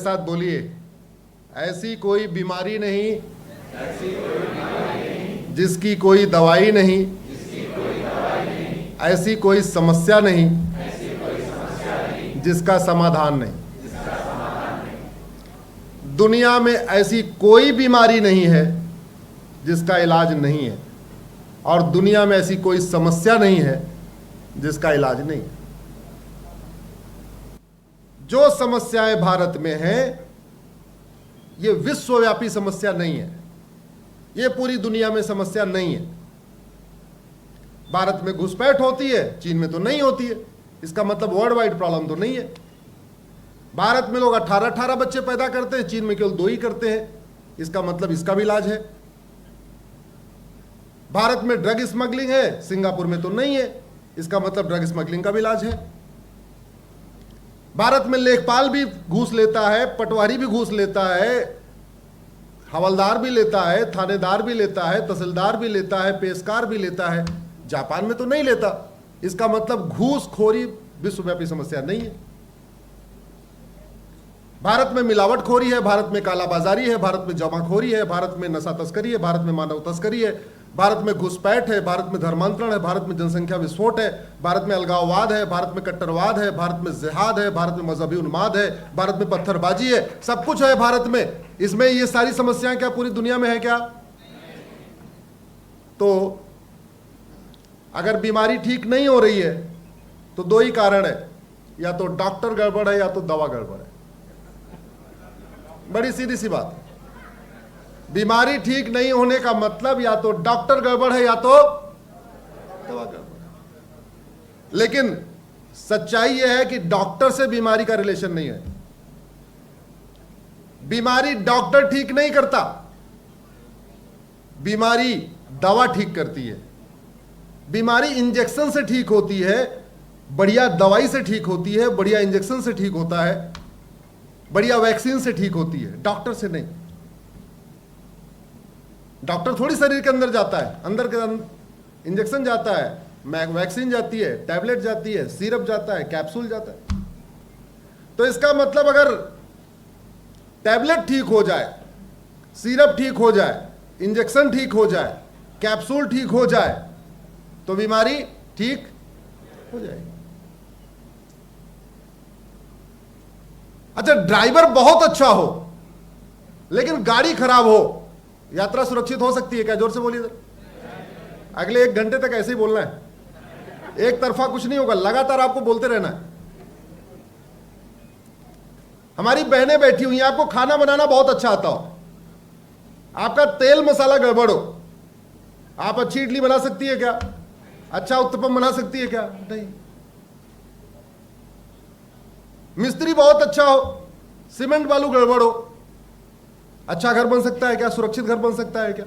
साथ बोलिए, ऐसी कोई बीमारी नहीं जिसकी कोई दवाई नहीं, ऐसी कोई समस्या नहीं जिसका समाधान नहीं। दुनिया में ऐसी कोई बीमारी नहीं है जिसका इलाज नहीं है, और दुनिया में ऐसी कोई समस्या नहीं है जिसका इलाज नहीं है। जो समस्याएं भारत में हैं, ये विश्वव्यापी समस्या नहीं है, ये पूरी दुनिया में समस्या नहीं है। भारत में घुसपैठ होती है, चीन में तो नहीं होती है, इसका मतलब वर्ल्ड वाइड प्रॉब्लम तो नहीं है। भारत में लोग 18-18 बच्चे पैदा करते हैं, चीन में केवल 2 ही करते हैं, इसका मतलब इसका भी इलाज है। भारत में ड्रग स्मगलिंग है, सिंगापुर में तो नहीं है, इसका मतलब ड्रग स्मगलिंग का भी इलाज है। भारत में लेखपाल भी घूस लेता है, पटवारी भी घूस लेता है, हवलदार भी लेता है, थानेदार भी लेता है, तहसीलदार भी लेता है, पेशकार भी लेता है। जापान में तो नहीं लेता, इसका मतलब घूसखोरी विश्वव्यापी समस्या नहीं है। भारत में मिलावटखोरी है, भारत में कालाबाजारी है, भारत में जमाखोरी है, भारत में नशा तस्करी है, भारत में मानव तस्करी है, भारत में घुसपैठ है, भारत में धर्मांतरण है, भारत में जनसंख्या विस्फोट है, भारत में अलगाववाद है, भारत में कट्टरवाद है, भारत में जिहाद है, भारत में मजहबी उन्माद है, भारत में पत्थरबाजी है, सब कुछ है भारत में। इसमें ये सारी समस्याएं क्या पूरी दुनिया में है क्या? तो अगर बीमारी ठीक नहीं हो रही है तो 2 ही कारण है, या तो डॉक्टर गड़बड़ है या तो दवा गड़बड़ है। बड़ी सीधी सी बात। बीमारी ठीक नहीं होने का मतलब या तो डॉक्टर गड़बड़ है या तो दवा गड़बड़ है। लेकिन सच्चाई यह है कि डॉक्टर से बीमारी का रिलेशन नहीं है। बीमारी डॉक्टर ठीक नहीं करता, बीमारी दवा ठीक करती है। बीमारी इंजेक्शन से ठीक होती है, बढ़िया दवाई से ठीक होती है, बढ़िया इंजेक्शन से ठीक होता है, बढ़िया वैक्सीन से ठीक होती है, डॉक्टर से नहीं। डॉक्टर थोड़ी शरीर के अंदर जाता है, अंदर के अंदर इंजेक्शन जाता है, वैक्सीन जाती है, टैबलेट जाती है, सिरप जाता है, कैप्सूल जाता है। तो इसका मतलब अगर टैबलेट ठीक हो जाए, सिरप ठीक हो जाए, इंजेक्शन ठीक हो जाए, कैप्सूल ठीक हो जाए, तो बीमारी ठीक हो जाएगी। अच्छा, ड्राइवर बहुत अच्छा हो लेकिन गाड़ी खराब हो, यात्रा सुरक्षित हो सकती है क्या? जोर से बोलिए सर। अगले 1 घंटे तक ऐसे ही बोलना है, एक तरफा कुछ नहीं होगा, लगातार आपको बोलते रहना है। हमारी बहनें बैठी हुई हैं, आपको खाना बनाना बहुत अच्छा आता हो, आपका तेल मसाला गड़बड़ हो, आप अच्छी इडली बना सकती है क्या? अच्छा उत्तपम बना सकती है क्या? नहीं। मिस्त्री बहुत अच्छा हो, सीमेंट बालू गड़बड़ हो, अच्छा घर बन सकता है क्या? सुरक्षित घर बन सकता है क्या?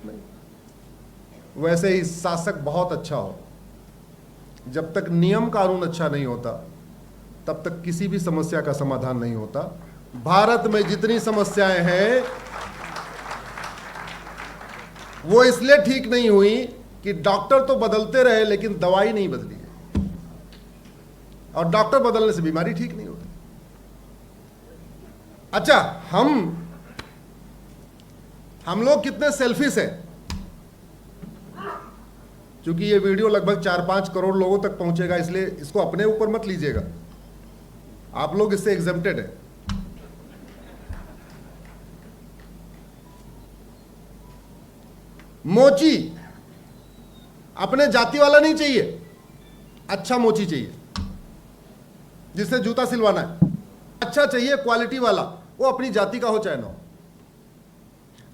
नहीं। वैसे ही शासक बहुत अच्छा हो, जब तक नियम कानून अच्छा नहीं होता तब तक किसी भी समस्या का समाधान नहीं होता। भारत में जितनी समस्याएं हैं वो इसलिए ठीक नहीं हुई कि डॉक्टर तो बदलते रहे लेकिन दवाई नहीं बदली है, और डॉक्टर बदलने से बीमारी ठीक नहीं होती। अच्छा, हम लोग कितने सेल्फिश हैं। क्योंकि ये वीडियो लगभग 4-5 करोड़ लोगों तक पहुंचेगा, इसलिए इसको अपने ऊपर मत लीजिएगा, आप लोग इससे एग्जेम्प्टेड है। मोची अपने जाति वाला नहीं चाहिए, अच्छा मोची चाहिए जिससे जूता सिलवाना है। अच्छा चाहिए क्वालिटी वाला, वो अपनी जाति का हो चाहे ना हो।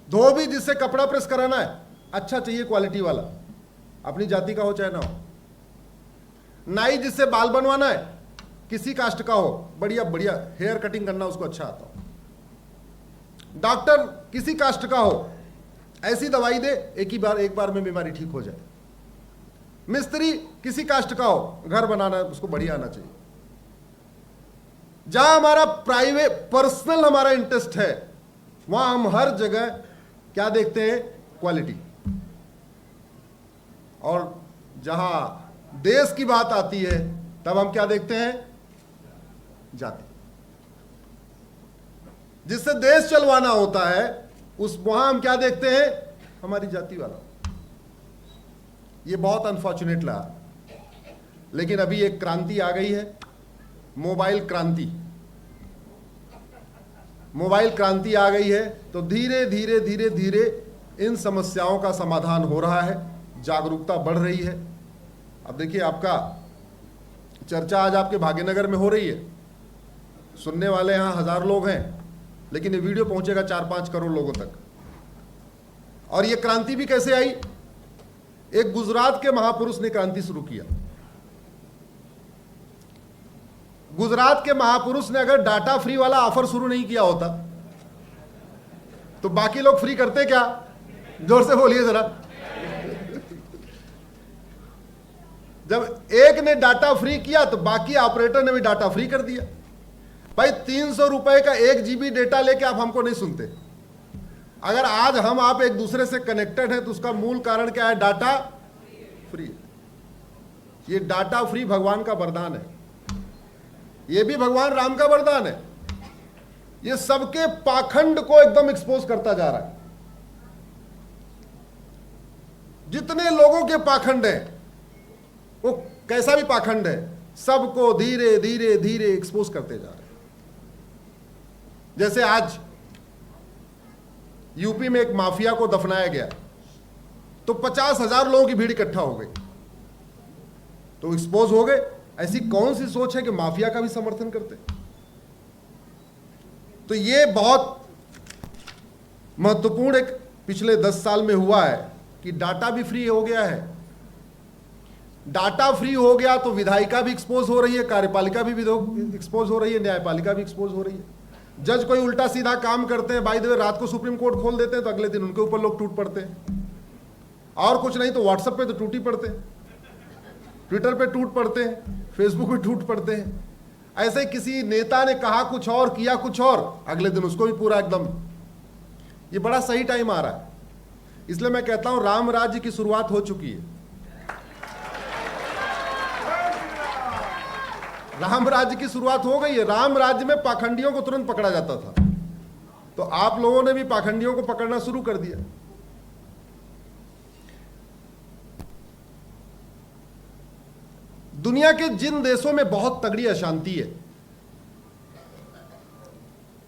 धोबी जिससे कपड़ा प्रेस कराना है, अच्छा चाहिए क्वालिटी वाला, अपनी जाति का हो चाहे ना हो। नाई जिससे बाल बनवाना है, किसी कास्ट का हो, बढ़िया बढ़िया हेयर कटिंग करना उसको अच्छा आता हो। डॉक्टर किसी कास्ट का हो, ऐसी दवाई दे एक बार में बीमारी ठीक हो जाए। मिस्त्री किसी कास्ट का हो, घर बनाना है उसको बढ़िया आना चाहिए। जहां हमारा प्राइवेट पर्सनल हमारा इंटरेस्ट है, वहां हम हर जगह क्या देखते हैं? क्वालिटी। और जहां देश की बात आती है तब हम क्या देखते हैं? जाति। जिससे देश चलवाना होता है, उस वहां हम क्या देखते हैं? हमारी जाति वाला। ये बहुत अनफॉर्चुनेट लगा, लेकिन अभी एक क्रांति आ गई है, मोबाइल क्रांति। मोबाइल क्रांति आ गई है, तो धीरे धीरे धीरे धीरे इन समस्याओं का समाधान हो रहा है, जागरूकता बढ़ रही है। अब देखिए, आपका चर्चा आज आपके भाग्यनगर में हो रही है, सुनने वाले यहाँ 1000 लोग हैं, लेकिन ये वीडियो पहुंचेगा 4-5 करोड़ लोगों तक। और ये क्रांति भी कैसे आई? एक गुजरात के महापुरुष ने क्रांति शुरू किया। गुजरात के महापुरुष ने अगर डाटा फ्री वाला ऑफर शुरू नहीं किया होता तो बाकी लोग फ्री करते क्या? जोर से बोलिए जरा। जब एक ने डाटा फ्री किया तो बाकी ऑपरेटर ने भी डाटा फ्री कर दिया। भाई 300 रुपए का 1 GB डेटा लेके आप हमको नहीं सुनते। अगर आज हम आप एक दूसरे से कनेक्टेड हैं तो उसका मूल कारण क्या है? Data free. ये डाटा फ्री भगवान का वरदान है, ये भी भगवान राम का वरदान है। ये सबके पाखंड को एकदम एक्सपोज करता जा रहा है। जितने लोगों के पाखंड है, वो कैसा भी पाखंड है, सबको धीरे धीरे धीरे एक्सपोज करते जा रहे हैं। जैसे आज यूपी में एक माफिया को दफनाया गया तो 50,000 लोगों की भीड़ इकट्ठा हो गई, तो एक्सपोज हो गए। ऐसी कौन सी सोच है कि माफिया का भी समर्थन करते? तो ये बहुत महत्वपूर्ण एक पिछले 10 साल में हुआ है कि डाटा भी फ्री हो गया है। डाटा फ्री हो गया तो विधायिका भी एक्सपोज हो रही है, कार्यपालिका भी एक्सपोज हो रही है, न्यायपालिका भी एक्सपोज हो रही है। जज कोई उल्टा सीधा काम करते हैं, बाय द वे रात को सुप्रीम कोर्ट खोल देते हैं तो अगले दिन उनके ऊपर लोग टूट पड़ते हैं। और कुछ नहीं तो व्हाट्सएप पे तो टूट ही पड़ते हैं, ट्विटर पे टूट पड़ते हैं, फेसबुक पे टूट पड़ते हैं। ऐसे ही किसी नेता ने कहा कुछ और, किया कुछ और, अगले दिन उसको भी पूरा एकदम। ये बड़ा सही टाइम आ रहा है, इसलिए मैं कहता हूं राम राज्य की शुरुआत हो चुकी है। राम राज्य की शुरुआत हो गई है। राम राज्य में पाखंडियों को तुरंत पकड़ा जाता था, तो आप लोगों ने भी पाखंडियों को पकड़ना शुरू कर दिया। दुनिया के जिन देशों में बहुत तगड़ी अशांति है,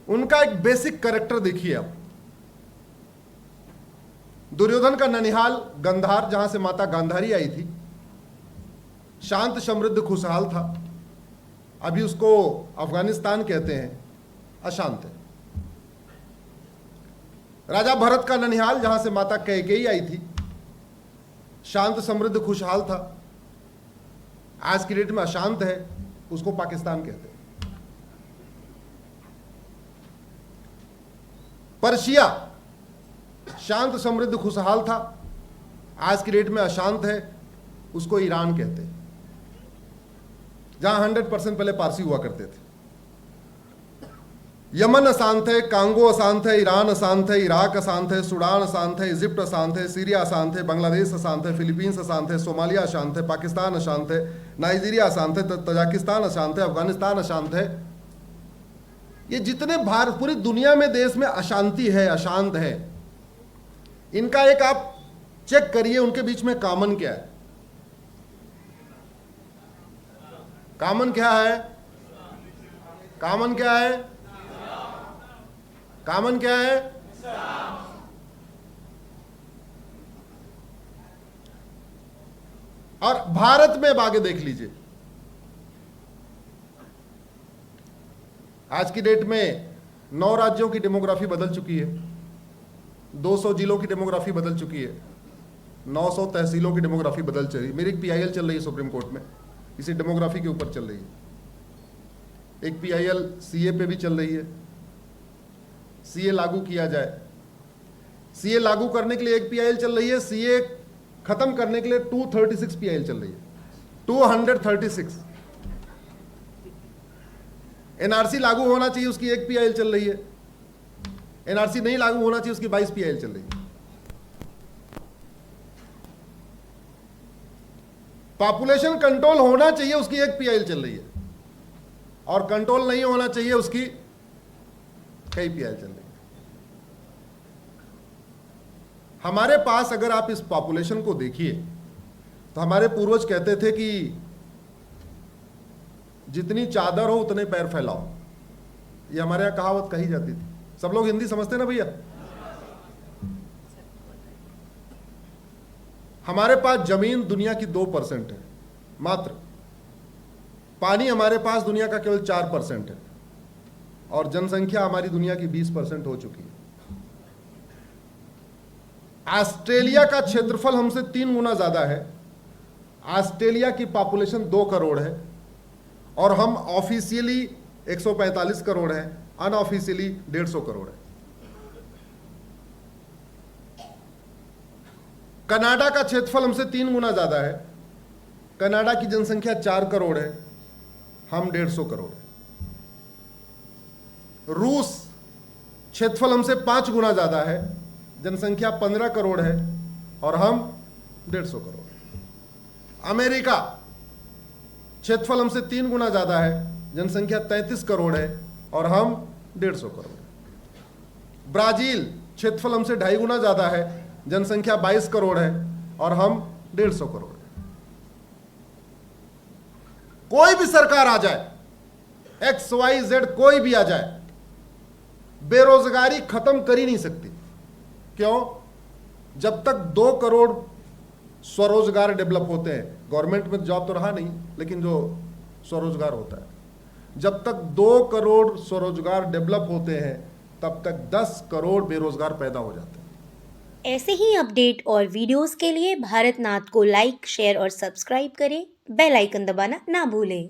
उनका एक बेसिक कैरेक्टर देखिए आप। दुर्योधन का ननिहाल गंधार, जहां से माता गांधारी आई थी, शांत समृद्ध खुशहाल था। अभी उसको अफगानिस्तान कहते हैं, अशांत है। राजा भरत का ननिहाल, जहां से माता कैकेयी आई थी, शांत समृद्ध खुशहाल था। आज की डेट में अशांत है, उसको पाकिस्तान कहते हैं। पर्शिया शांत समृद्ध खुशहाल था, आज की डेट में अशांत है, उसको ईरान कहते हैं, जहां 100% पहले पारसी हुआ करते थे। यमन अशांत है, कांगो अशांत है, ईरान अशांत है, इराक अशांत है, सूडान अशांत है, इजिप्ट अशांत है, सीरिया अशांत है, बांग्लादेश अशांत है, फिलीपींस अशांत है, सोमालिया अशांत है, पाकिस्तान अशांत है, नाइजीरिया अशांत है, तजाकिस्तान अशांत है, अफगानिस्तान अशांत है। ये जितने भारत, पूरी दुनिया में देश में अशांति है, अशांत है, इनका एक आप चेक करिए, उनके बीच में कॉमन क्या है? कॉमन क्या है? कॉमन क्या है? कॉमन क्या है? और भारत में अब आगे देख लीजिए, आज की डेट में 9 राज्यों की डेमोग्राफी बदल चुकी है, 200 जिलों की डेमोग्राफी बदल चुकी है, 900 तहसीलों की डेमोग्राफी बदल चली। मेरी एक PIL चल रही है सुप्रीम कोर्ट में, इसी डेमोग्राफी के ऊपर चल रही है। एक PIL CA पे भी चल रही है, CA लागू किया जाए। CA लागू करने के लिए एक PIL चल रही है, CA खत्म करने के लिए 236 PIL चल रही है, 236। NRC लागू होना चाहिए, उसकी एक PIL चल रही है। NRC नहीं लागू होना चाहिए, उसकी 22 PIL चल रही है। पॉपुलेशन कंट्रोल होना चाहिए, उसकी एक PIL चल रही है, और कंट्रोल नहीं होना चाहिए, उसकी KPI चल रही है। हमारे पास अगर आप इस पॉपुलेशन को देखिए तो हमारे पूर्वज कहते थे कि जितनी चादर हो उतने पैर फैलाओ। ये हमारे यहां कहावत कही जाती थी। सब लोग हिंदी समझते ना भैया? हमारे पास जमीन दुनिया की 2% है मात्र। पानी हमारे पास दुनिया का केवल 4% है और जनसंख्या हमारी दुनिया की 20% हो चुकी है। ऑस्ट्रेलिया का क्षेत्रफल हमसे 3 गुना ज्यादा है। ऑस्ट्रेलिया की पॉपुलेशन 2 करोड़ है और हम ऑफिशियली 145 करोड़ है, अनऑफिशियली 150 करोड़ है। कनाडा का क्षेत्रफल हमसे 3 गुना ज्यादा है। कनाडा की जनसंख्या 4 करोड़ है, हम 150 करोड़ है। रूस क्षेत्रफल हमसे 5 गुना ज्यादा है, जनसंख्या 15 करोड़ है और हम 150 करोड़ है। अमेरिका क्षेत्रफल हमसे 3 गुना ज्यादा है, जनसंख्या 33 करोड़ है और हम 150 करोड़ है। ब्राजील क्षेत्रफल हमसे 2.5 गुना ज्यादा है, जनसंख्या 22 करोड़ है और हम 150 करोड़ है। कोई भी सरकार आ जाए, XYZ कोई भी आ जाए, बेरोजगारी खत्म कर ही नहीं सकती। क्यों? जब तक 2 करोड़ स्वरोजगार डेवलप होते हैं, गवर्नमेंट में जॉब तो रहा नहीं, लेकिन जो स्वरोजगार होता है, जब तक 2 करोड़ स्वरोजगार डेवलप होते हैं तब तक 10 करोड़ बेरोजगार पैदा हो जाते हैं। ऐसे ही अपडेट और वीडियोस के लिए भारतनाथ को लाइक, शेयर और सब्सक्राइब करें। बेल आइकन दबाना ना भूलें।